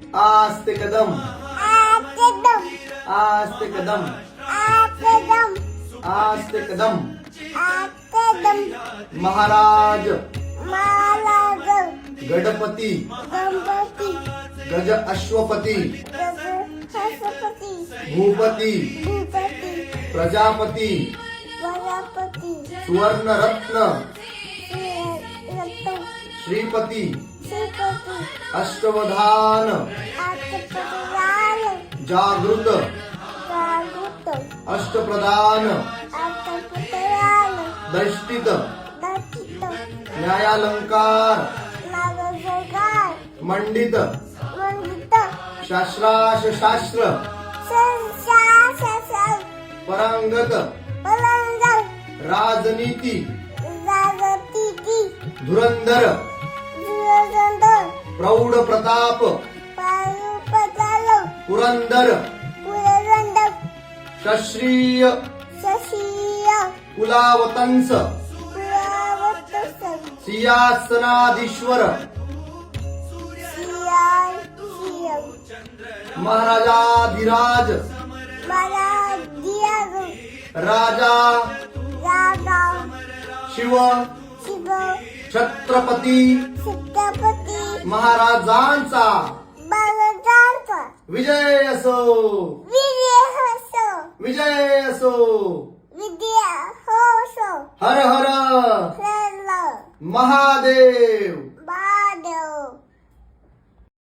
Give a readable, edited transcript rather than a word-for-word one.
आस्ते कदम आकदम आस्ते कदम आकदम आस्ते कदम आकदम महाराज महाराज गणपती गणपती गज अश्वपती सरस्वती भूपती भूपती प्रजापती प्रजापती सुवर्ण रत्न रत्न श्रीपती श्रीपती अष्टवधान आत्मप्रधान जागृत जागृत अष्टप्रधान आत्मप्रधान दष्टित दत्त न्यायालंकार नागसरकार मंडित मंडित शास्त्राश शास्त्र संसार परांगत पलंग राजनीती जागतिकी धुरंधर दुर्गंध प्रौढ प्रताप पारुपताल पुरंदर पुरगंध शश्रीय शशीय कुलावतंस पुरावतस सिंहासनाधीश्वर सियाल सियम महाराजाधिराज मला दियाग राजा रागा शिव शिव छत्रपती छत्रपती महाराजांचा बालकांचा विजय असो विजय हसो विजय असो